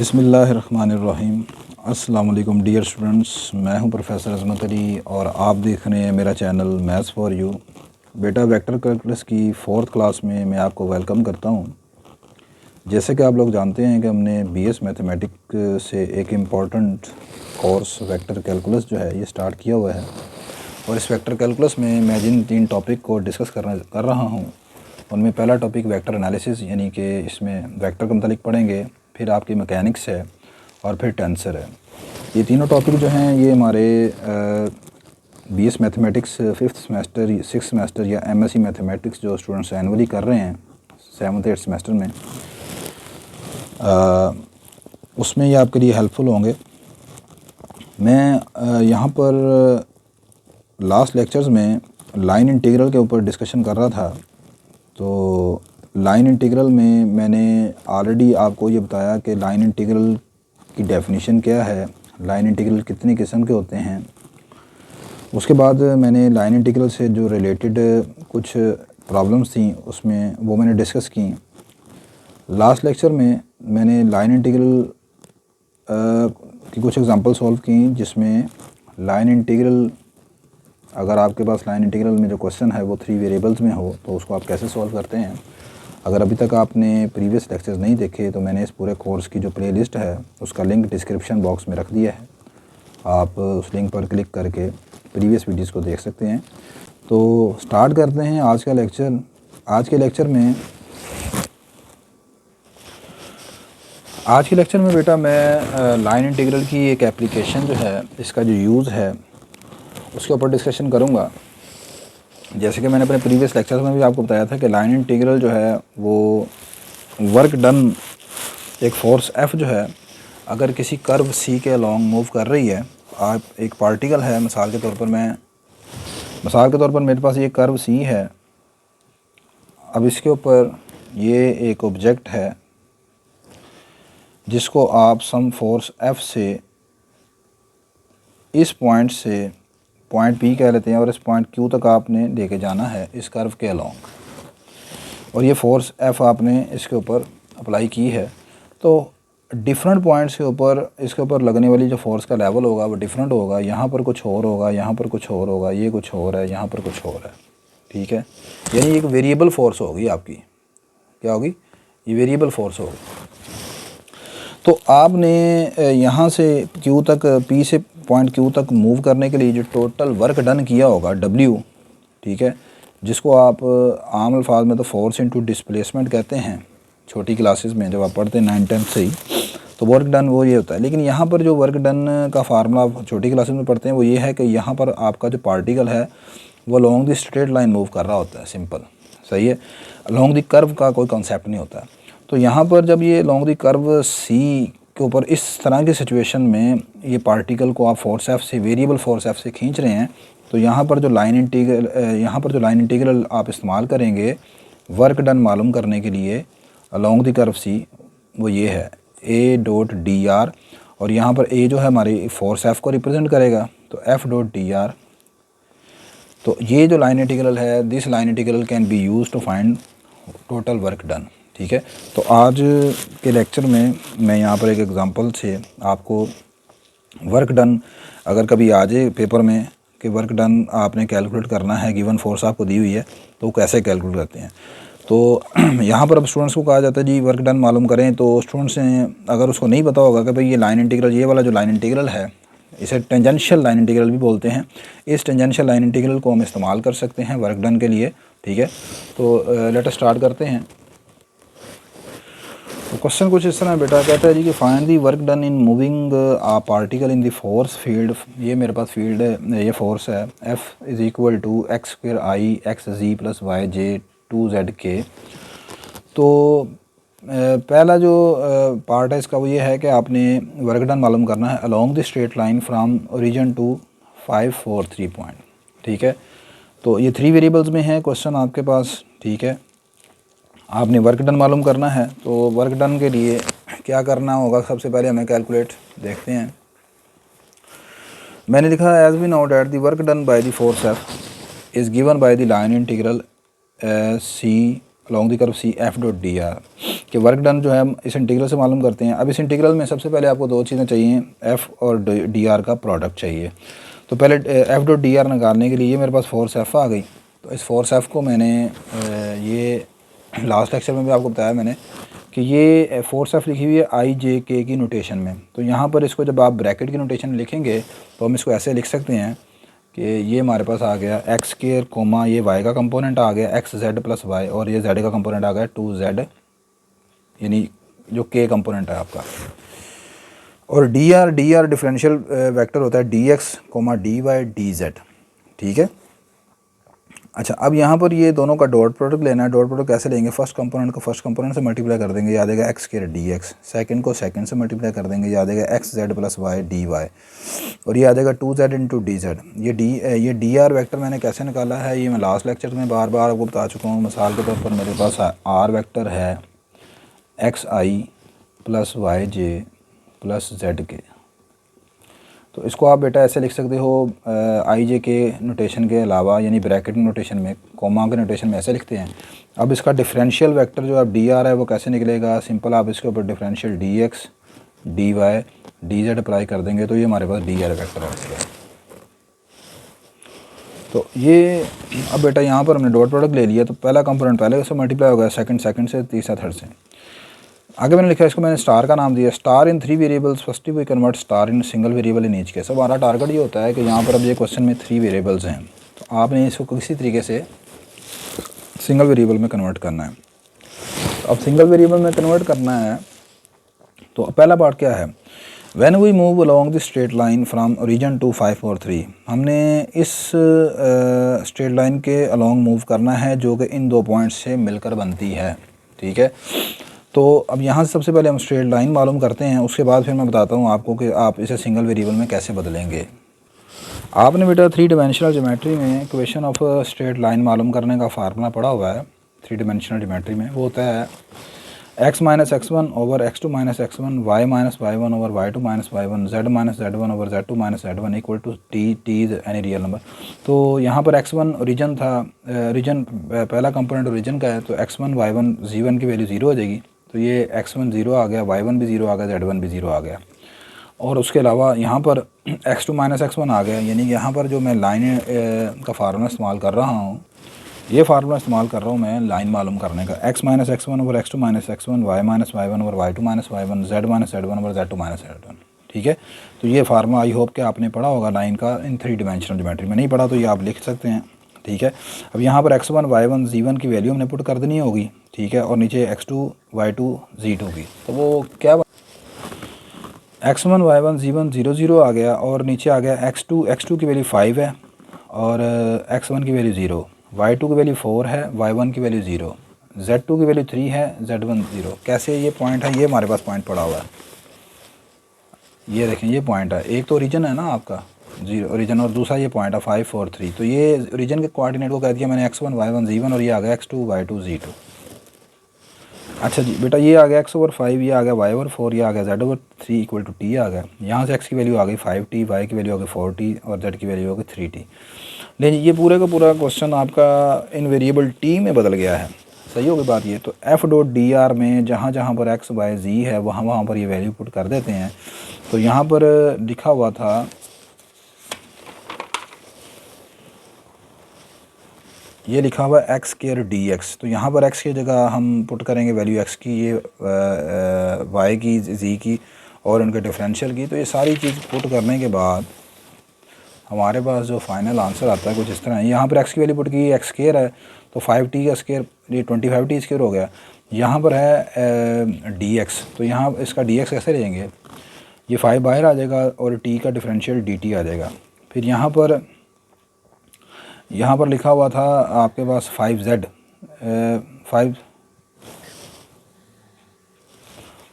बिस्मिल्लाहिर्रहमानिर्रहीम। अस्सलाम वालेकुम डियर स्टूडेंट्स, मैं हूं प्रोफेसर अज़मत अली और आप देख रहे हैं मेरा चैनल मैथ्स फॉर यू। बेटा वेक्टर कैलकुलस की 4th क्लास में मैं आपको वेलकम करता हूं। जैसे कि आप लोग जानते हैं कि हमने बीएस मैथमेटिक्स से एक इम्पॉर्टेंट कोर्स वेक्टर कैलकुलस जो है ये स्टार्ट किया हुआ है और इस वेक्टर कैलकुलस में मैं जिन 3 टॉपिक को डिस्कस कर रहा हूँ उनमें पहला टॉपिक वेक्टर एनालिसिस, यानी कि इसमें वेक्टर के मतलब पढ़ेंगे, फिर आपकी मैकेनिक्स है और फिर टेंसर है। ये तीनों टॉपिक जो हैं ये हमारे BS mathematics 5th semester 6th semester या एमएससी मैथमेटिक्स जो स्टूडेंट्स एनुअली कर रहे हैं 7th 8th सेमेस्टर में उसमें ये आपके लिए हेल्पफुल होंगे। मैं यहाँ पर लास्ट लेक्चर्स में लाइन इंटीग्रल के ऊपर डिस्कशन कर रहा था। तो लाइन इंटीग्रल में मैंने ऑलरेडी आपको ये बताया कि लाइन इंटीग्रल की डेफिनेशन क्या है, लाइन इंटीग्रल कितनी किस्म के होते हैं। उसके बाद मैंने लाइन इंटीग्रल से जो रिलेटेड कुछ प्रॉब्लम्स थी उसमें वो मैंने डिस्कस की। लास्ट लेक्चर में मैंने लाइन इंटीग्रल की कुछ एग्जांपल सॉल्व की, जिसमें लाइन इंटीग्रल, अगर आपके पास लाइन इंटीग्रल में जो क्वेश्चन है वो 3 वेरिएबल्स में हो तो उसको आप कैसे सॉल्व करते हैं। अगर अभी तक आपने प्रीवियस लेक्चर्स नहीं देखे तो मैंने इस पूरे कोर्स की जो प्लेलिस्ट है उसका लिंक डिस्क्रिप्शन बॉक्स में रख दिया है, आप उस लिंक पर क्लिक करके प्रीवियस वीडियोस को देख सकते हैं। तो स्टार्ट करते हैं आज का लेक्चर। आज के लेक्चर में बेटा मैं लाइन इंटीग्रल की एक एप्लीकेशन जो है, इसका जो यूज़ है उसके ऊपर डिस्कशन करूँगा। जैसे कि मैंने अपने प्रीवियस लेक्चर्स में भी आपको बताया था कि लाइन इंटीग्रल जो है वो वर्क डन, एक फोर्स F जो है अगर किसी कर्व C के अलॉन्ग मूव कर रही है, आप एक पार्टिकल है, मिसाल के तौर पर मेरे पास ये कर्व C है। अब इसके ऊपर ये एक ऑब्जेक्ट है जिसको आप सम फोर्स F से इस पॉइंट से पॉइंट P कह लेते हैं और इस पॉइंट Q तक आपने लेके जाना है इस कर्व के अलॉन्ग, और ये फोर्स F आपने इसके ऊपर अप्लाई की है। तो डिफरेंट पॉइंट्स के ऊपर इसके ऊपर लगने वाली जो फोर्स का लेवल होगा वो डिफरेंट होगा। यहाँ पर कुछ और होगा, यहाँ पर कुछ और होगा, ये कुछ और है, यहाँ पर कुछ और है, ठीक है। यानी एक वेरिएबल फोर्स होगी आपकी, क्या होगी, ये वेरिएबल फोर्स होगी। तो आपने यहाँ से Q तक, P से पॉइंट Q तक मूव करने के लिए जो टोटल वर्क डन किया होगा W, ठीक है, जिसको आप आम अल्फाज में तो फोर्स इनटू डिस्प्लेसमेंट कहते हैं। छोटी क्लासेस में जब आप पढ़ते हैं 9th-10th से ही, तो वर्क डन वो ये होता है। लेकिन यहाँ पर जो वर्क डन का फार्मूला आप छोटी क्लासेस में पढ़ते हैं वो ये है कि यहाँ पर आपका जो पार्टिकल है वो along the straight line move कर रहा होता है, सिंपल, सही है। अलॉन्ग द कर्व का कोई कॉन्सेप्ट नहीं होता। तो यहाँ पर जब ये अलॉन्ग द कर्व C के ऊपर इस तरह की सिचुएशन में ये पार्टिकल को आप फोर्स F से, वेरिएबल फोर्स F से खींच रहे हैं, तो यहाँ पर जो लाइन इंटीग्रल आप इस्तेमाल करेंगे वर्क डन मालूम करने के लिए अलॉन्ग द कर्व C, वो ये है A.dr, और यहाँ पर A जो है हमारी फोर्स F को रिप्रेजेंट करेगा, तो F.dr। तो ये जो लाइन इंटीग्रल है, this line integral can be use to find total work done, ठीक है। तो आज के लेक्चर में मैं यहाँ पर एक एग्जांपल से आपको वर्क डन, अगर कभी आ जाए पेपर में कि वर्क डन आपने कैलकुलेट करना है, गिवन फोर्स आपको दी हुई है, तो कैसे कैलकुलेट करते हैं। तो यहाँ पर अब स्टूडेंट्स को कहा जाता है जी वर्क डन मालूम करें, तो स्टूडेंट्स ने अगर उसको नहीं पता होगा कि भाई ये लाइन इंटीग्रल, ये वाला जो लाइन इंटीग्रल है इसे टेंजेंशियल लाइन इंटीग्रल भी बोलते हैं। इस टेंजेंशियल लाइन इंटीग्रल को हम इस्तेमाल कर सकते हैं वर्क डन के लिए, ठीक है। तो लेट अस स्टार्ट करते हैं। तो क्वेश्चन कुछ इस तरह बेटा कहता है जी कि find the work done in moving a particle in the force field. ये मेरे पास फील्ड है, ये फोर्स है F is equal to x² xz + yj 2zk। तो पहला जो पार्ट है इसका वो ये है कि आपने वर्क डन मालूम करना है along the straight line from origin to 5 4 3 point, ठीक है। तो ये 3 वेरिएबल्स में है क्वेश्चन आपके पास, ठीक है। आपने वर्क डन मालूम करना है, तो वर्क डन के लिए क्या करना होगा, सबसे पहले हमें कैलकुलेट देखते हैं। मैंने लिखा as we know that the work done by the force F is given by the line integral C along the curve C F.dr। कि वर्क डन जो है हम इस इंटीग्रल से मालूम करते हैं। अब इस इंटीग्रल में सबसे पहले आपको दो चीज़ें चाहिए, एफ़ और डी आर का प्रोडक्ट चाहिए। तो पहले एफ़ डॉट डी आर निकालने के लिए ये मेरे पास फोर्स एफ़ आ गई। तो इस फोर्स एफ़ को मैंने ये लास्ट लेक्चर में भी आपको बताया मैंने कि ये फोर्स एफ़ लिखी हुई है आई जे के की नोटेशन में। तो यहाँ पर इसको जब आप ब्रैकेट की नोटेशन में लिखेंगे तो हम इसको ऐसे लिख सकते हैं कि ये हमारे पास आ गया एक्स स्क्वायर कोमा ये वाई का कंपोनेंट आ गया एक्स जेड प्लस वाई, और ये जेड का कंपोनेंट आ गया 2z, यानी जो के कंपोनेंट है आपका। और डी आर डिफरेंशियल वेक्टर होता है d x comma d y d z, ठीक है। अच्छा, अब यहाँ पर ये दोनों का डॉट प्रोडक्ट लेना है। डॉट प्रोडक्ट कैसे लेंगे, फर्स्ट कंपोनेंट को फर्स्ट कंपोनेंट से मल्टीप्लाई कर देंगे, याद आएगा x square d x, second को सेकेंड से मल्टीप्लाई कर देंगे, याद आएगा x z plus y d y, और ये आ जाएगा 2z इंटू डी जेड। ये डी आर वैक्टर मैंने कैसे निकाला है, ये मैं लास्ट लेक्चर में बार बार आपको बता चुका हूँ। मिसाल के तौर पर मेरे पास आर वैक्टर है एक्स आई प्लस वाई जे प्लस जेड के। तो इसको आप बेटा ऐसे लिख सकते हो आई जे के नोटेशन के अलावा, यानी ब्रैकेट नोटेशन में, कोमा के नोटेशन में ऐसे लिखते हैं। अब इसका डिफरेंशियल वेक्टर जो आप डी आर है वो कैसे निकलेगा, सिंपल आप इसके ऊपर differential d x d y d z apply कर देंगे तो ये हमारे पास डी आर वेक्टर आ जाएगा। तो ये अब बेटा यहाँ पर हमने डॉट प्रोडक्ट ले लिया, तो पहला कंपोनेंट पहले से मल्टीप्लाई हो गया, सेकंड से, तीसरा थर्ड से। आगे मैंने लिखा है, इसको मैंने स्टार का नाम दिया, star in 3 variables first we convert star in single variable in each case. अब हमारा टारगेट ये होता है कि यहाँ पर अब ये क्वेश्चन में 3 वेरिएबल्स हैं, तो आपने इसको किसी तरीके से सिंगल वेरिएबल में कन्वर्ट करना है। तो अब सिंगल वेरिएबल में कन्वर्ट करना है तो पहला पार्ट क्या है, when we move along the straight line from origin to 5 4 3, हमने इस स्ट्रेट लाइन के अलोंग मूव करना है जो कि इन 2 पॉइंट्स से मिलकर बनती है, ठीक है। तो अब यहाँ से सबसे पहले हम स्ट्रेट लाइन मालूम करते हैं, उसके बाद फिर मैं बताता हूँ आपको कि आप इसे सिंगल वेरिएबल में कैसे बदलेंगे। आपने बेटा 3 डायमेंशनल ज्योमेट्री में इक्वेशन ऑफ स्ट्रेट लाइन मालूम करने का फार्मूला पढ़ा हुआ है 3 डायमेंशनल ज्योमेट्री में। वो होता है x minus x1 over x2 minus x1, y minus y1 over y2 minus y1, z minus z1 over z2 minus z1 equal to t is any real number. तो यहाँ पर x1 ओरिजिन था, origin पहला component origin का है, तो x1 y1 z1 की value 0 हो जाएगी। तो ये x1 0 आ गया, y1 भी 0 आ गया, z1 भी 0 आ गया। और उसके अलावा यहाँ पर x2 माइनस x1 आ गया, यानी यहाँ पर जो मैं लाइन का फार्मूला इस्तेमाल कर रहा हूँ, ये फार्मूला इस्तेमाल कर रहा हूँ मैं लाइन मालूम करने का, x minus x1 over x2 minus x1, y minus y1 over y2 minus y1, z minus z1 over z2 minus z1, ठीक है। तो ये फार्मूला आई होप कि आपने पढ़ा होगा लाइन का इन 3 डायमेंशनल ज्योमेट्री में। नहीं पढ़ा तो ये आप लिख सकते हैं, ठीक है। अब यहाँ पर x1 y1 z1 की वैल्यू हमने पुट कर देनी होगी, ठीक है, और नीचे x2 y2 z2 की। तो वो क्या x1 y1 z1 0 0 आ गया, और नीचे आ गया x2 की वैल्यू 5 है और x1 की वैल्यू 0, y2 की वैल्यू 4 है, y1 की वैल्यू 0, z2 की वैल्यू 3 है, z1 0। कैसे ये पॉइंट है, ये हमारे पास पॉइंट पड़ा हुआ है, ये देखें ये पॉइंट है। एक तो ओरिजिन है ना आपका 0 ओरिजिन, और दूसरा ये पॉइंट है 5 4 3। तो ये ओरिजिन के कोऑर्डिनेट को कह दिया मैंने x1 y1 z1, और ये आ गया x2 y2 z2। अच्छा जी बेटा, ये आ गया x ओवर 5, ये आ गया y ओवर 4, ये आ गया z over 3 equal to t आ गया। यहाँ से x की वैल्यू आ गई 5t, y की वैल्यू आ गई 4t, और z की वैल्यू आ गई 3t। लेकिन ये पूरे का पूरा क्वेश्चन आपका इन वेरिएबल t में बदल गया है, सही होगी बात ये। तो f डॉट डी आर में जहाँ जहाँ पर x y z है वहाँ पर ये वैल्यू पुट कर देते हैं। तो यहाँ पर लिखा हुआ था, ये लिखा हुआ है एक्स स्क्वायर डी एक्स। तो यहाँ पर x की जगह हम पुट करेंगे वैल्यू x की, ये y की, z की, और उनके डिफरेंशियल की। तो ये सारी चीज़ पुट करने के बाद हमारे पास जो फाइनल आंसर आता है कुछ इस तरह है। यहाँ पर x की वैल्यू पुट की, x स्क्वायर है तो 5t का स्क्वायर, ये 25t स्क्वायर हो गया। यहाँ पर है dx, तो यहाँ इसका dx कैसे लेंगे, ये 5 बाहर आ जाएगा और t का डिफरेंशियल dt आ जाएगा। फिर यहाँ पर लिखा हुआ था आपके पास 5z,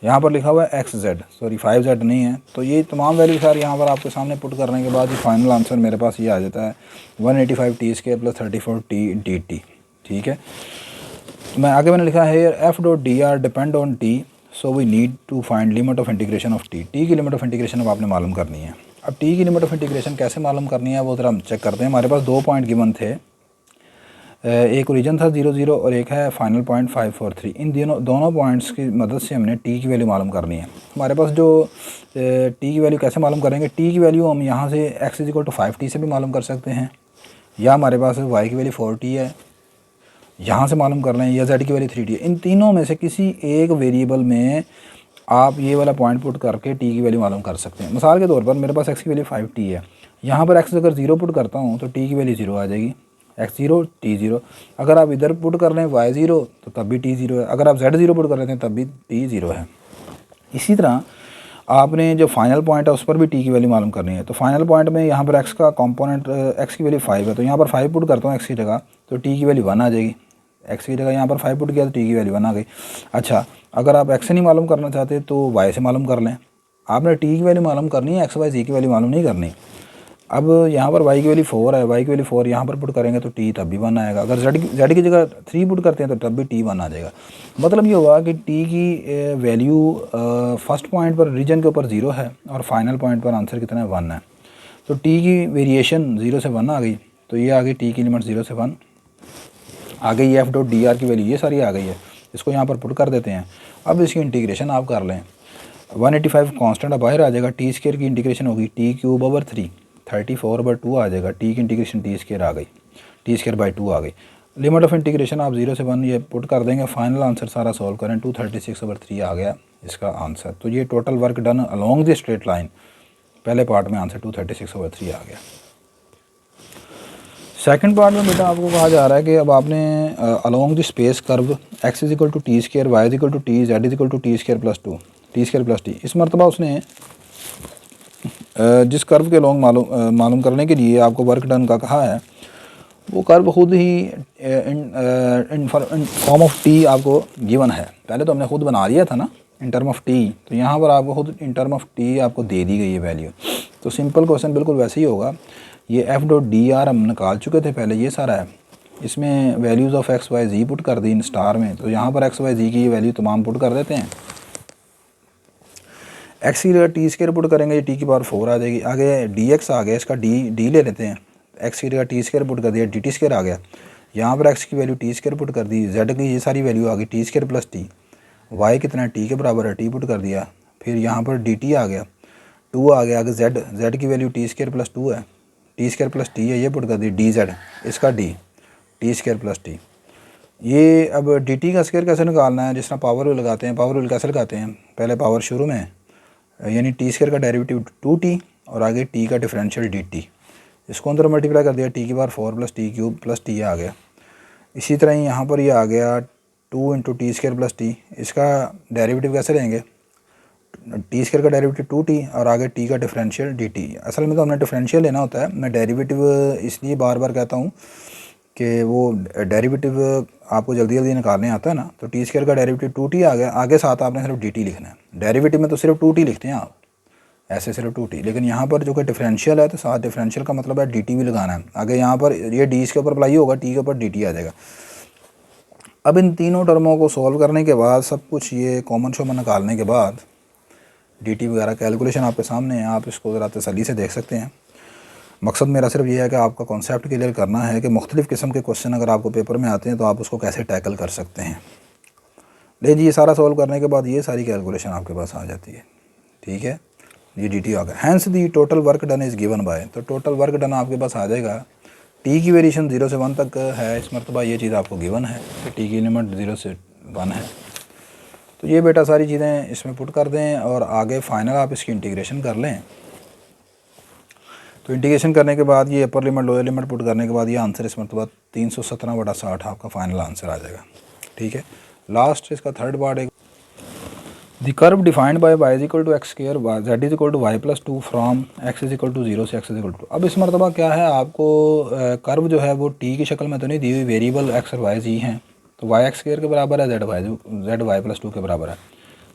यहाँ पर लिखा हुआ है xz, सॉरी 5z नहीं है। तो ये तमाम वैल्यू सारी यहाँ पर आपके सामने पुट करने के बाद ये फाइनल आंसर मेरे पास ये आ जाता है 185t square plus 34t dt, ठीक है। तो मैं आगे मैंने लिखा है f dot d r depend on t, so we need to find limit of integration of t। की लिमिट ऑफ इंटीग्रेशन अब आपने मालूम करनी है। अब t की लिमिट ऑफ इंटीग्रेशन कैसे मालूम करनी है वो ज़रा हम चेक करते हैं। हमारे पास 2 पॉइंट गिवन थे, एक ओरिजिन था 0 0 और एक है फाइनल पॉइंट 543। इन दोनों पॉइंट्स की मदद से हमने टी की वैल्यू मालूम करनी है। हमारे पास जो टी की वैल्यू कैसे मालूम करेंगे, टी की वैल्यू हम यहाँ से x इक्वल टू 5t से भी मालूम कर सकते हैं, या हमारे पास y की वैल्यू 4t है यहाँ से मालूम कर लें, या z की वैल्यू 3t है। इन तीनों में से किसी एक वेरिएबल में आप ये वाला पॉइंट पुट करके टी की वैल्यू मालूम कर सकते हैं। मिसाल के तौर पर मेरे पास x की वैल्यू 5t है, यहाँ पर x अगर 0 पुट करता हूँ तो टी की वैल्यू 0 आ जाएगी, x 0 t 0। अगर आप इधर पुट कर लें y 0 तो तब भी t 0 है, अगर आप z 0 पुट कर लेते हैं तब भी t 0 है। इसी तरह आपने जो फाइनल पॉइंट है उस पर भी टी की वैल्यू मालूम करनी है। तो फाइनल पॉइंट में यहाँ पर x का कंपोनेंट x की वैल्यू 5 है, तो यहाँ पर 5 पुट करता हूँ x की जगह, तो टी की वैल्यू 1 आ जाएगी। x की जगह यहाँ पर 5 पुट किया तो टी की वैल्यू 1 आ गई। अच्छा, अगर आप x से नहीं मालूम करना चाहते तो y से मालूम कर लें। आपने टी की वैल्यू मालूम करनी है, x y z की वैल्यू मालूम नहीं करनी। अब यहाँ पर y की वैल्यू 4 है, y की वैल्यू 4 यहाँ पर पुट करेंगे तो t तब भी 1 आएगा। अगर z की जगह 3 पुट करते हैं तो तब भी t 1 आ जाएगा। मतलब ये हुआ कि t की वैल्यू फर्स्ट पॉइंट पर रीजन के ऊपर 0 है और फाइनल पॉइंट पर आंसर कितना है 1 है। तो t की वेरिएशन 0 से 1 आ गई, तो ये आ गई t की लिमिट 0 से 1 आ गई। एफ डॉट डी आर की वैल्यू ये सारी आ गई है, इसको यहाँ पर पुट कर देते हैं। अब इसकी इंटीग्रेशन आप कर लें, 185 कांस्टेंट अब बाहर आ जाएगा, टी स्क्वायर की इंटीग्रेशन होगी टी क्यूब ओवर 3 34/2 आ जाएगा। टी की इंटीग्रेशन टी स्क्वायर आ गई, टी स्क्वायर बाई 2 आ गई। लिमिट ऑफ इंटीग्रेशन आप 0 से 1 ये पुट कर देंगे, फाइनल आंसर सारा सॉल्व करें 236/3 आ गया इसका आंसर। तो ये total work done along the straight line, पहले पार्ट में आंसर 236/3 आ गया। सेकंड पार्ट में बेटा आपको कहा जा रहा है कि अब आपने along the space curve x is equal to t square, y is equal to t, z is equal to t square plus 2 t square plus t, इस मरतबा उसने जिस कर्व के अलोंग मालूम करने के लिए आपको वर्क डन का कहा है, वो कर्व खुद ही इन फॉर्म ऑफ टी आपको गिवन है। पहले तो हमने खुद बना लिया था ना इन टर्म ऑफ टी, तो यहाँ पर आपको खुद इन टर्म ऑफ टी आपको दे दी गई है वैल्यू। तो सिंपल क्वेश्चन बिल्कुल वैसे ही होगा। ये एफ डॉट डी आर हम निकाल चुके थे पहले, ये सारा है, इसमें values of x y z put कर दी इन स्टार में, तो यहाँ पर एक्स वाई जी की वैल्यू तमाम पुट कर देते हैं। एक्स की जगह टी स्क्वायर पुट करेंगे, टी की पावर 4 आ जाएगी। आगे डी एक्स आ गया, इसका डी ले लेते हैं, एक्स की जगह टी स्क्वायर पुट कर दिया, डी टी स्क्वायर आ गया। यहाँ पर एक्स की वैल्यू टी स्क्वायर पुट कर दी, जेड की ये सारी वैल्यू आ गई t square plus t, y कितना टी के बराबर है, टी पुट कर दिया। फिर यहाँ पर डी टी आ गया, 2 आ गया। आगे जेड की वैल्यू टी स्क्वायर प्लस 2 है, टी स्क्वायर प्लस टी है, ये पुट कर दी डी जेड, इसका D T square plus T. ये अब डी टी का स्क्वायर कैसे निकालना है, जिस तरह पावर रूल लगाते हैं, पावर रूल कैसे लगाते हैं, पहले पावर शुरू में यानी टी स्क्वायर का डेरिवेटिव 2t और आगे टी का डिफरेंशियल डी टी, इसको अंदर मल्टीप्लाई कर दिया, टी की power 4 plus T cube plus T आ गया। इसी तरह ही यहाँ पर ये आ गया 2 into T square plus T, इसका डेरिवेटिव कैसे लेंगे, टी स्क्वायर का डेरिवेटिव 2t और आगे टी का डिफरेंशियल डी टी। असल में तो हमने डिफरेंशियल लेना होता है, मैं डेरिवेटिव इसलिए बार बार कहता हूँ कि वो डेरिवेटिव आपको जल्दी जल्दी निकालने आता है ना। तो टी स्क्वायर का डेरिवेटिव 2t आ गया, आगे साथ आपने सिर्फ dt लिखना है। डेरिवेटिव में तो सिर्फ 2t लिखते हैं आप, ऐसे सिर्फ 2t, लेकिन यहाँ पर जो कि डिफरेंशियल है तो साथ डिफरेंशियल का मतलब है dt भी लगाना है। आगे यहाँ पर ये d इसके ऊपर अप्लाई होगा, t के ऊपर dt आ जाएगा। अब इन तीनों टर्मों को सॉल्व करने के बाद, सब कुछ ये कॉमन शॉमन निकालने के बाद, dt वगैरह कैलकुलेशन आपके सामने है, आप इसको ज़रा तसल्ली से देख सकते हैं। मकसद मेरा सिर्फ ये है कि आपका कॉन्सेप्ट क्लियर करना है कि मुख्तलिफ़ किस्म के क्वेश्चन अगर आपको पेपर में आते हैं तो आप उसको कैसे टैकल कर सकते हैं। ले जी, ये सारा सॉल्व करने के बाद ये सारी कैलकुलेशन आपके पास आ जाती है, ठीक है। ये डी टी आ गया। Hence the total work done is given by, तो टोटल वर्क डन आपके पास आ जाएगा। टी की वेरिएशन 0 से 1 तक है, इस मरतबा ये चीज़ आपको गिवन है कि टी की लिमिट 0 से 1 है। तो ये बेटा सारी चीज़ें इसमें पुट कर दें और आगे फाइनल आप इसकी इंटीग्रेशन कर लें। तो इंटीग्रेशन करने के बाद ये upper limit lower limit put करने के बाद ये आंसर इस मरतबा 317/60 आपका फाइनल आंसर आ जाएगा, ठीक है। लास्ट इसका थर्ड पार्ट है, the curve defined by y is equal to x square, z is equal to y plus 2 from x is equal to 0 से x इज इक्वल टू। अब इस मरतबा क्या है, आपको कर्व जो है वो t की शक्ल में तो नहीं दी हुई, वेरिएबल x और y जी हैं, तो y एक्स स्क्वायर के बराबर है, z y प्लस 2 के बराबर है।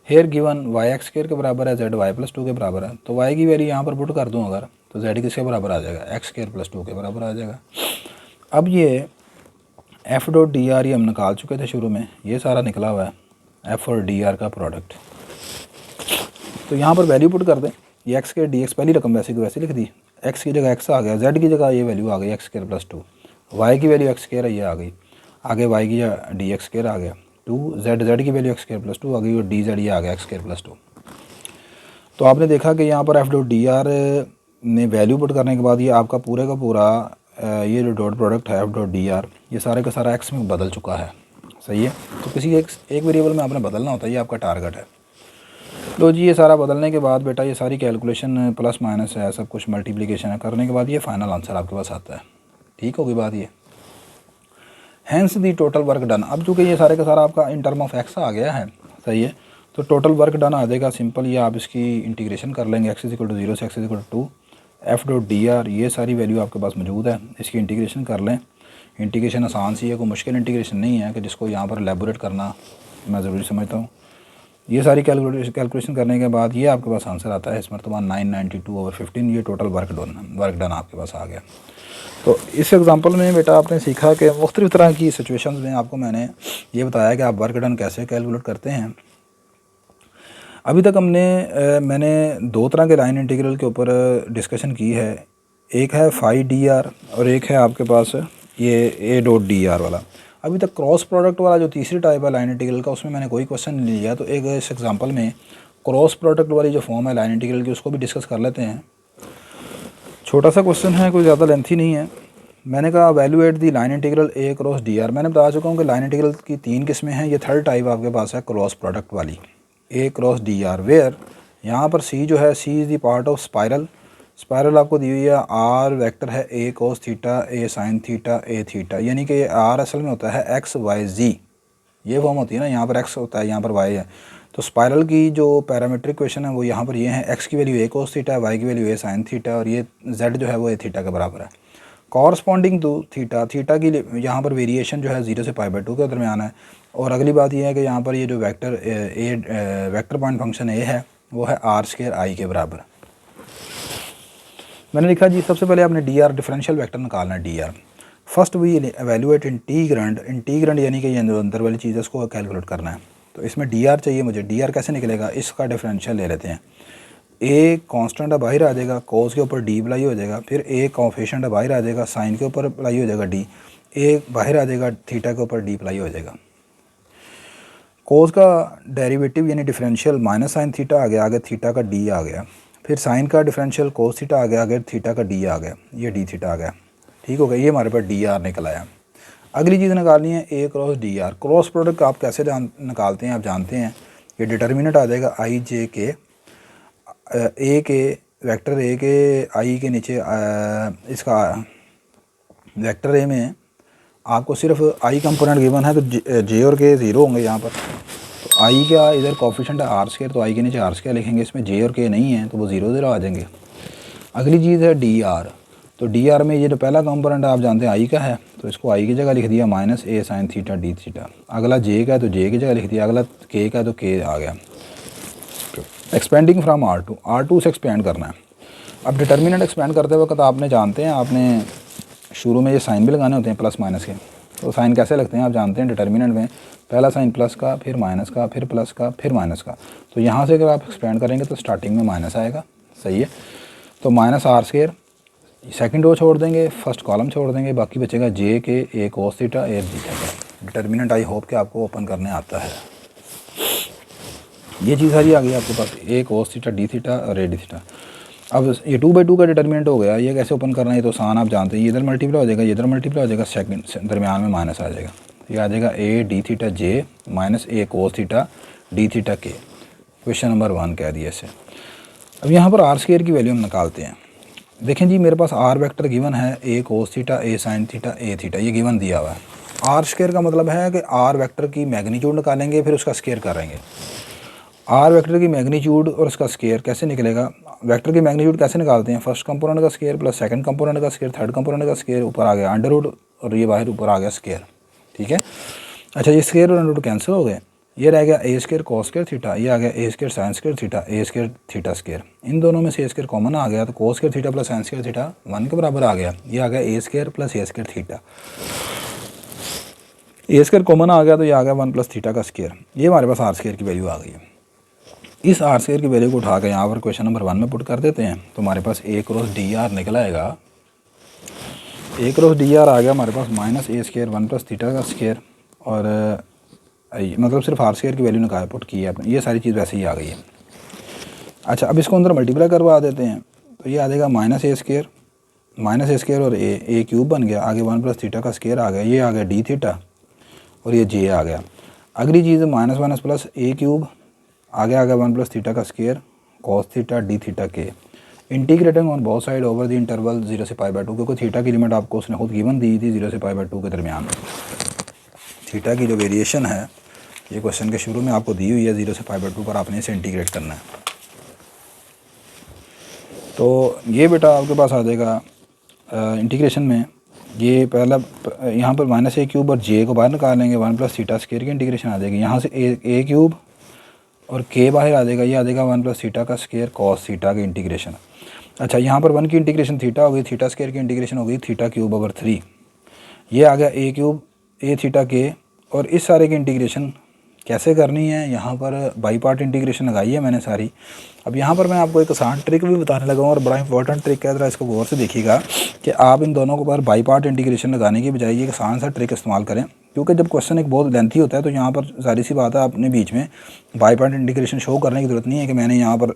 Here given y x square के बराबर है, z y प्लस 2 के बराबर है, तो y की वैल्यू यहाँ पर पुट कर दूँ अगर, तो z किसके बराबर आ जाएगा, एक्स स्क्वायर प्लस 2 के बराबर आ जाएगा। अब ये एफ डॉट डी आर ये हम निकाल चुके थे शुरू में, ये सारा निकला हुआ है एफ और डी आर का प्रोडक्ट। तो यहाँ पर वैल्यू पुट कर दें, ये एक्स के डी एक्स पहली रकम वैसे की वैसे लिख दी, एक्स की जगह एक्स आ गया, जेड की जगह ये वैल्यू आ गई एक्स स्क्वायर प्लस 2, वाई की वैल्यू एक्स स्क्र ये आ गई, आगे वाई की डी एक्स स्क्र आ गया, 2 जेड की वैल्यू एक्स स्क्र प्लस 2 आ गई और डी जेड ये आ गया एक्स स्क्र प्लस 2। तो आपने देखा कि यहाँ पर एफ डॉट डी आर में वैल्यू पुट करने के बाद ये आपका पूरे का पूरा ये जो डॉट प्रोडक्ट है एफ डॉट डी आर ये सारे का सारा एक्स में बदल चुका है। सही है, तो किसी एक वेरिएबल में आपने बदलना होता है, ये आपका टारगेट है। लो जी, ये सारा बदलने के बाद बेटा ये सारी कैलकुलेशन प्लस माइनस है, सब कुछ मल्टीप्लिकेशन है, करने के बाद ये फाइनल आंसर आपके पास आता है। ठीक होगी बात ये। Hence the total work done, अब चूँकि ये सारे का सारा आपका इन टर्म ऑफ एक्स आ गया है, सही है, तो टोटल वर्क डन आ जाएगा सिंपल, ये आप इसकी इंटीग्रेशन कर लेंगे एक्स इक्वल टू 0 से x equal to 2 f dot d r, ये सारी वैल्यू आपके पास मौजूद है, इसकी इंटीग्रेशन कर लें। इंटीग्रेशन आसान सी है, कोई मुश्किल इंटीग्रेशन नहीं है कि जिसको यहाँ पर एलेबोरेट करना मैं ज़रूरी समझता हूँ। ये सारी कैलकुलेशन करने के बाद ये आपके पास आंसर आता है इस मरतबा 992/15, ये टोटल वर्क डन आपके पास आ गया। तो इस एग्जांपल में बेटा आपने सीखा कि मुख्तलिफ़ तरह की सिचुएशंस में आपको मैंने ये बताया कि आप वर्क डन कैसे कैलकुलेट करते हैं। अभी तक मैंने 2 तरह के लाइन इंटीग्रल के ऊपर डिस्कशन की है, एक है फाई डी आर और एक है आपके पास ये ए डॉट डी आर वाला। अभी तक क्रॉस प्रोडक्ट वाला जो तीसरी टाइप है लाइन इंटीग्रल का, उसमें मैंने कोई क्वेश्चन नहीं लिया, तो एक इस एग्जांपल में क्रॉस प्रोडक्ट वाली जो फॉर्म है लाइन इंटीग्रल की उसको भी डिस्कस कर लेते हैं। छोटा सा क्वेश्चन है, कोई ज़्यादा लेंथी नहीं है। मैंने कहा valuate the line integral A cross D are. मैंने बता चुका हूँ कि लाइन इंटीग्रल की 3 किस्में हैं, ये थर्ड टाइप आपके पास है क्रॉस प्रोडक्ट वाली A cross D R, where यहाँ पर सी जो है C is the part of spiral. Spiral आपको दी हुई है, आर वेक्टर है A cos theta A sine theta A theta, यानी कि आर असल में होता है एक्स वाई जी, ये फॉर्म होती है ना, यहाँ पर एक्स होता है यहाँ पर वाई है। तो स्पायरल की जो पैरामीट्रिक क्वेश्चन है वो यहाँ पर ये है, एक्स की वैल्यू ए कोस थीटा, वाई की वैल्यू ए साइन थीटा और ये जेड जो है वो ए थीटा के बराबर है। कॉरस्पॉन्डिंग टू थीटा, थीटा की यहाँ पर वेरिएशन जो है 0 से π/2 के दरमियान है। और अगली बात यह है कि यहाँ पर ये जो वेक्टर पॉइंट फंक्शन ए है वो है आर स्क्वायर आई के बराबर। मैंने लिखा जी सबसे पहले आपने डी आर डिफरेंशियल वेक्टर निकालना है, d r first we evaluate integrand यानी कि ये जो अंदर वाली चीज़ है उसको कैलकुलेट करना है। तो इसमें डी आर चाहिए मुझे, डी आर कैसे निकलेगा, इसका डिफरेंशियल ले लेते हैं। ए कांस्टेंट है बाहर आ जाएगा, कोस के ऊपर डी अप्लाई हो जाएगा, फिर ए कोफिशिएंट है बाहर आ जाएगा, साइन के ऊपर अप्लाई हो जाएगा डी, ए बाहर आ जाएगा, थीटा के ऊपर डी अप्लाई हो जाएगा। कोस का डेरिवेटिव यानी डिफरेंशियल माइनस साइन थीटा आ गया, आगे थीटा का डी आ गया, फिर साइन का डिफरेंशियल कोस थीटा आ गया, आगे थीटा का डी आ गया, ये डी थीटा आ गया। ठीक हो गया, ये हमारे पास डी आर निकल आया। अगली चीज़ निकालनी है A cross D R. Cross product आप कैसे निकालते हैं, आप जानते हैं, ये डिटर्मिनेंट आ जाएगा आई जे के, ए के वेक्टर ए के आई के नीचे इसका वेक्टर ए में आपको सिर्फ आई कंपोनेंट गिवन है, तो जे और के ज़ीरो होंगे यहाँ पर। तो आई का इधर कोफिशिएंट है आर स्क्वायर, तो आई के नीचे आर स्क्वायर लिखेंगे, इसमें जे और के नहीं है तो वो 0 आ जाएंगे। अगली चीज़ है डी आर। तो डी आर में ये जो पहला कंपोनेंट आप जानते हैं आई का है, तो इसको आई की जगह लिख दिया माइनस ए साइन थीटा डी थीटा। अगला जे का है तो जे की जगह लिख दिया, अगला के का है तो के आ गया। एक्सपेंडिंग फ्राम R2 से एक्सपेंड करना है। अब डिटर्मिनेंट एक्सपेंड करते वक्त आपने जानते हैं, आपने शुरू में ये साइन भी लगाने होते हैं प्लस माइनस के। तो साइन कैसे लगते हैं आप जानते हैं, डिटर्मिनेंट में पहला साइन प्लस का, फिर माइनस का, फिर प्लस का, फिर माइनस का। तो यहाँ से अगर आप एक्सपेंड करेंगे तो स्टार्टिंग में माइनस आएगा, सही है। तो minus r square second row छोड़ देंगे, फर्स्ट कॉलम छोड़ देंगे, बाकी बचेगा जे के ए कोस थीटा ए थीटा का डिटर्मिनेंट। आई होप कि आपको ओपन करने आता है। ये चीज़ सारी आ गई आपके पास, ए कोस थीटा डी थीटा और ए डी थीटा। अब ये 2/2 का डिटर्मिनेंट हो गया, ये कैसे ओपन करना है, ये तो आसान आप जानते हैं, ये इधर मल्टीप्लाई हो जाएगा, ये इधर मल्टीप्लाई हो जाएगा, सेकंड दरमियान में माइनस आ जाएगा, ये आ जाएगा A D theta J minus A cos theta D theta के। क्वेश्चन नंबर 1 कह दिया इसे। अब यहाँ पर आर स्क्वायर की वैल्यू हम निकालते हैं। देखें जी, मेरे पास आर वेक्टर गिवन है, A cos theta A sine theta A theta, ये गिवन दिया हुआ है। आर स्क्वायर का मतलब है कि आर वेक्टर की मैग्नीट्यूड निकालेंगे, फिर उसका स्क्वायर करेंगे। आर वेक्टर की मैग्नीट्यूड और उसका स्क्वायर कैसे निकलेगा, वेक्टर की मैग्नीट्यूड कैसे निकालते हैं, फर्स्ट कंपोनेंट का स्क्वायर प्लस सेकंड कंपोनेंट का स्क्वायर, थर्ड कंपोनेंट का स्क्वायर, ऊपर आ गया अंडर रूट और ये बाहर ऊपर आ गया स्क्वायर। ठीक है, अच्छा ये स्क्वायर और अंडर रूट कैंसिल हो गए, ये रह गया ए स्क्वायर कॉस स्क्वायर थीटा, ये आ गया ए स्क्वायर साइन स्क्वायर थीटा ए स्क्वायर थीटा स्क्वायर। इन दोनों में से ए स्क्वायर कॉमन आ गया, तो cos square theta plus sine square theta 1 के बराबर आ गया, ये आ गया ए स्क्वायर प्लस ए स्क्वायर थीटा। ए स्क्वायर कॉमन आ गया तो ये आ गया 1 प्लस थीटा का स्क्वायर। ये हमारे पास आर स्क्वायर की वैल्यू आ गई है। इस आर स्क्वायर की वैल्यू को उठा के यहाँ पर क्वेश्चन नंबर 1 में पुट कर देते हैं, तो हमारे पास ए क्रॉस डी आर निकल आएगा एक रोज डी आर आ गया हमारे पास माइनस ए स्केयर 1 प्लस थीटा का स्केयर, और मतलब सिर्फ आर स्केयर की वैल्यू निकाल पुट की है आपने, ये सारी चीज़ वैसे ही आ गई है। अच्छा, अब इसको अंदर मल्टीप्लाई करवा देते हैं, तो ये आ जाएगा माइनस ए स्केयर और ए क्यूब बन गया, आगे 1 प्लस थीटा का स्केयर आ गया, ये आ गया डी थीटा, और ये जे आ गया। अगली चीज़ minus minus plus A cube, आगे आ गया 1 प्लस थीटा का square cos theta D theta के, integrating on both side over the interval 0 से π/2, क्योंकि थीटा की लिमिट आपको उसने खुद गिवन दी थी 0 से π/2 के दरमियान। थीटा की जो वेरिएशन है ये क्वेश्चन के शुरू में आपको दी हुई है, 0 से π/2 पर आपने इसे इंटीग्रेट करना है। तो ये बेटा आपके पास आ जाएगा इंटीग्रेशन में, ये पहला यहाँ पर माइनस ए क्यूब और जे को बाहर निकालेंगे, 1 प्लस थीटा स्केयर की इंटीग्रेशन आ जाएगी, यहाँ से ए क्यूब और के बाहर आ जाएगा, ये आ जाएगा 1 प्लस थीटा का स्केयर कॉस थीटा की इंटीग्रेशन। अच्छा, यहाँ पर 1 की इंटीग्रेशन थीटा हो गई, थीटा स्केयर की इंटीग्रेशन हो गई थीटा क्यूब ओवर 3, ये आ गया ए क्यूब ए थीटा के, और इस सारे की इंटीग्रेशन कैसे करनी है, यहाँ पर बाई पार्ट इंटीग्रेशन लगाई है मैंने सारी। अब यहाँ पर मैं आपको एक आसान ट्रिक भी बताने लगा हूँ, और बड़ा इंपॉर्टेंट ट्रिक है, ज़रा इसको गौर से देखिएगा कि आप इन दोनों के ऊपर बाई पार्ट इंटीग्रेशन लगाने की बजाय ये एक आसान सा ट्रिक इस्तेमाल करें, क्योंकि जब क्वेश्चन एक बहुत लेंथी होता है तो यहाँ पर सारी सी बात है अपने बीच में बाई पार्ट इंटीग्रेशन शो करने की ज़रूरत नहीं है कि मैंने यहाँ पर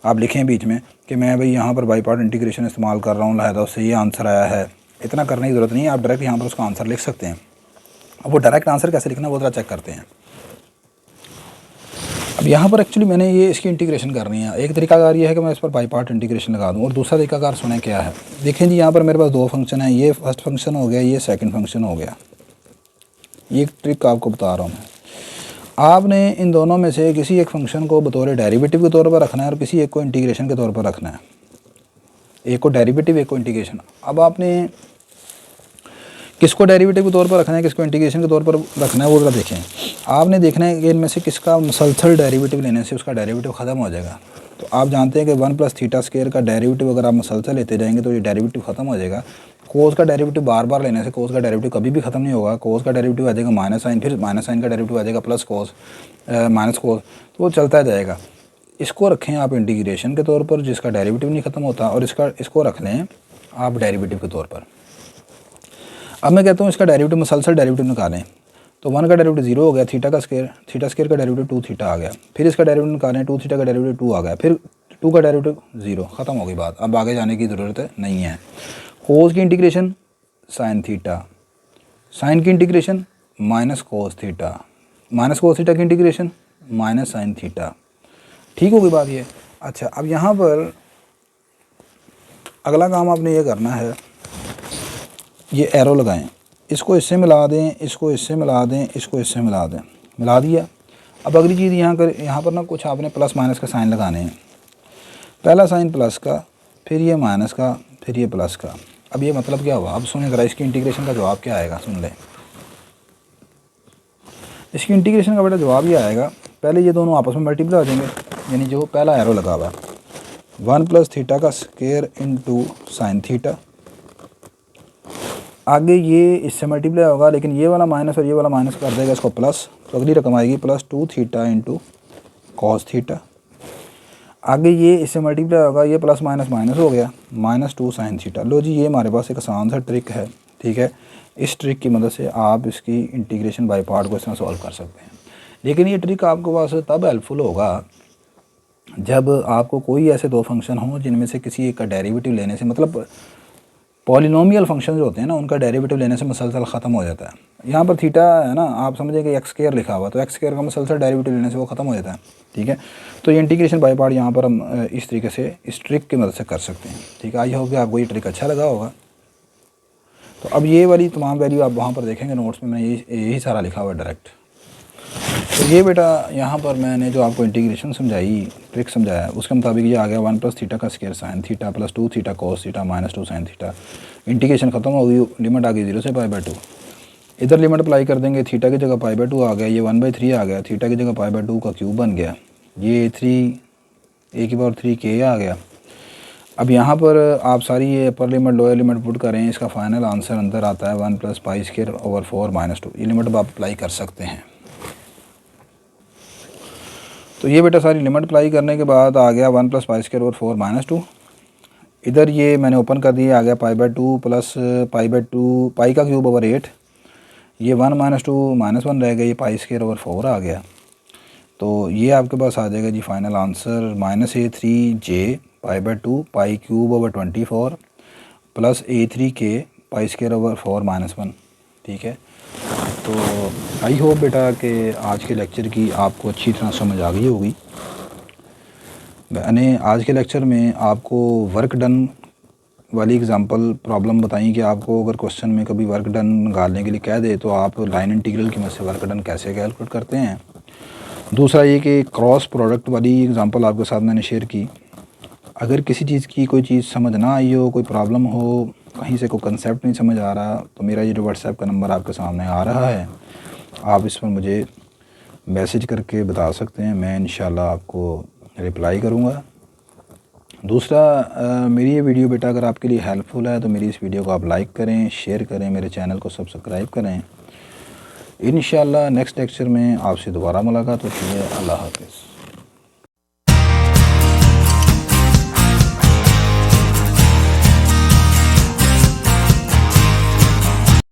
आप लिखें बीच में कि मैं भाई यहाँ पर बाई पार्ट इंटीग्रेशन इस्तेमाल कर रहा हूँ, लिहाजा उससे ये आंसर आया है, इतना करने की ज़रूरत नहीं है। आप डायरेक्ट यहाँ पर उसका आंसर लिख सकते हैं। अब वो डायरेक्ट आंसर कैसे लिखना वो ज़रा चेक करते हैं। अब यहाँ पर एक्चुअली मैंने ये इसकी इंटीग्रेशन करनी है। एक तरीकाकार ये है कि मैं इस पर बाई पार्ट इंटीग्रेशन लगा दूँ, और दूसरा तरीकाकार सुने क्या है। देखें जी, यहाँ पर मेरे पास दो फंक्शन है, ये फर्स्ट फंक्शन हो गया, ये सेकंड फंक्शन हो गया। ये एक ट्रिक आपको बता रहा हूँ मैं। आपने इन दोनों में से किसी एक फंक्शन को बतौर डेरिवेटिव के तौर पर रखना है और किसी एक को इंटीग्रेशन के तौर पर रखना है। एक को डेरिवेटिव, एक को इंटीग्रेशन। अब आपने किसको डेरिवेटिव के तौर पर रखना है, किसको इंटीग्रेशन के तौर पर रखना है, वो जरा देखें। आपने देखना है कि इनमें से किसका मुसलसल डेरिवेटिव लेने से उसका डेरिवेटिव ख़त्म हो जाएगा। तो आप जानते हैं कि 1 प्लस थीटा स्केयर का डेरिवेटिव अगर आप मुसलसल लेते जाएंगे तो ये डेरिवेटिव ख़त्म हो जाएगा। कोस का डेरिवेटिव बार बार लेने से कोस का डेरिवेटिव कभी भी ख़त्म नहीं होगा। कोस का डेरिवेटिव आ जाएगा माइनस साइन, फिर माइनस साइन का डेरिवेटिव आ जाएगा प्लस कोस माइनस कोस, तो वो चलता जाएगा। इसको रखें आप इंटीग्रेशन के तौर पर जिसका डेरिवेटिव नहीं ख़त्म होता, और इसको रख लें आप डेरिवेटिव के तौर पर। अब मैं कहता हूँ इसका डेरिवेटिव मुसलसल डेरिवेटिव निकालें, तो 1 का डेरिवेटिव 0 हो गया, थीटा स्केयर का डेरिवेटिव 2 थीटा आ गया, फिर इसका डेरिवेटिव निकालें 2 थीटा का डेरिवेटिव 2 आ गया, फिर 2 का डेरिवेटिव 0, ख़त्म हो गई बात। अब आगे जाने की ज़रूरत नहीं है। कोस की इंटीग्रेशन साइन थीटा, साइन की integration minus cos theta, minus cos theta की इंटीग्रेशन माइनस साइन थीटा। ठीक होगी बात ये। अच्छा, अब यहाँ पर अगला काम आपने ये करना है, ये एरो लगाएं, इसको इससे मिला दें, इसको इससे मिला दें, इसको इससे मिला दें, मिला दिया। अब अगली चीज़ यहाँ पर ना कुछ आपने प्लस माइनस का साइन लगाने हैं। पहला साइन प्लस का, फिर ये माइनस का, फिर ये प्लस का। अब ये मतलब क्या हुआ, अब सुने ज़रा इसकी इंटीग्रेशन का जवाब क्या आएगा, सुन लें। इसकी इंटीग्रेशन का बेटा जवाब ये आएगा, पहले ये दोनों आपस में मल्टीप्लाई हो जाएंगे, यानी जो पहला एरो लगा हुआ 1 प्लस थीटा का स्केयर इंटू साइन थीटा, आगे ये इससे मल्टीप्लाई होगा, लेकिन ये वाला माइनस और ये वाला माइनस कर देगा इसको प्लस, तो अगली रकम आएगी plus 2 theta into cos theta. आगे ये इससे मल्टीप्लाई होगा, ये प्लस माइनस माइनस हो गया, माइनस 2 साइन थीटा। लो जी, ये हमारे पास एक आसान सा ट्रिक है। ठीक है, इस ट्रिक की मदद से आप इसकी इंटीग्रेशन बाई पार्ट को इस तरह सॉल्व कर सकते हैं। लेकिन ये ट्रिक आपके पास तब हेल्पफुल होगा जब आपको कोई ऐसे दो फंक्शन हों जिनमें से किसी एक का डेरिवेटिव लेने से, मतलब पॉलिनोमियल फंक्शन जो होते हैं ना, उनका डेरिवेटिव लेने से मुसलसल ख़त्म हो जाता है। यहाँ पर थीटा है ना, आप समझे कि एक्स स्क्वायर लिखा हुआ, तो एक्स स्क्वायर का मुसलसल डेरिवेटिव लेने से वो ख़त्म हो जाता है। ठीक है, तो ये इंटीग्रेशन बाई पार्ट यहाँ पर हम इस तरीके से इस ट्रिक की मदद से कर सकते हैं। ठीक है, आई होप कि आपको ये ट्रिक अच्छा लगा होगा। तो अब ये वाली तमाम वैल्यू आप वहाँ पर देखेंगे नोट्स में, मैंने यही सारा लिखा हुआ है डायरेक्ट। तो ये बेटा यहाँ पर मैंने जो आपको इंटीग्रेशन समझाई, ट्रिक समझाया, उसके मुताबिक ये आ गया 1 प्लस थीटा का square sine theta plus 2 theta cos theta minus 2 sine theta. Integration ख़त्म हो गई, लिमिट आ गई 0 से π/2। इधर लिमिट अप्लाई कर देंगे, थीटा की जगह π/2 आ गया, ये 1/3 आ गया, थीटा की जगह π/2 का क्यूब बन गया, ये 3 a⁴ k आ गया। अब यहाँ पर आप सारी ये upper limit lower limit put करें, इसका फाइनल आंसर अंदर आता है 1 plus pi square over 4 minus 2। ये लिमिट आप अप्लाई कर सकते हैं। तो ये बेटा सारी लिमिट अप्लाई करने के बाद आ गया 1 plus pi square over 4 minus 2। इधर ये मैंने ओपन कर दिया, आ गया पाई/2 प्लस पाई/2 पाई का क्यूब ओवर 8, ये 1 - 2 -1 रह गया, ये पाई² ओवर 4 आ गया। तो ये आपके पास आ जाएगा जी final answer -A3J pi pi cube over 24 plus A3K pi over 4 -1। ठीक है, तो आई होप बेटा कि आज के लेक्चर की आपको अच्छी तरह समझ आ गई होगी। मैंने आज के लेक्चर में आपको वर्क डन वाली एग्जांपल प्रॉब्लम बताई कि आपको अगर क्वेश्चन में कभी वर्क डन निकालने के लिए कह दे तो आप लाइन इंटीग्रल की मदद से वर्क डन कैसे कैलकुलेट करते हैं। दूसरा ये कि क्रॉस प्रोडक्ट वाली एग्जांपल आपके साथ मैंने शेयर की। अगर किसी चीज़ की कोई चीज़ समझ ना आई हो, कोई प्रॉब्लम हो, कहीं से कोई कंसेप्ट नहीं समझ आ रहा, तो मेरा ये जो व्हाट्सएप का नंबर आपके सामने आ रहा है, आप इस पर मुझे मैसेज करके बता सकते हैं, मैं इंशाल्लाह आपको रिप्लाई करूँगा। दूसरा मेरी ये वीडियो बेटा अगर आपके लिए हेल्पफुल है तो मेरी इस वीडियो को आप लाइक करें, शेयर करें, मेरे चैनल को सब्सक्राइब करें। इंशाल्लाह नेक्स्ट लेक्चर में आपसे दोबारा मुलाकात होती है। अल्लाह हाफ़िज़।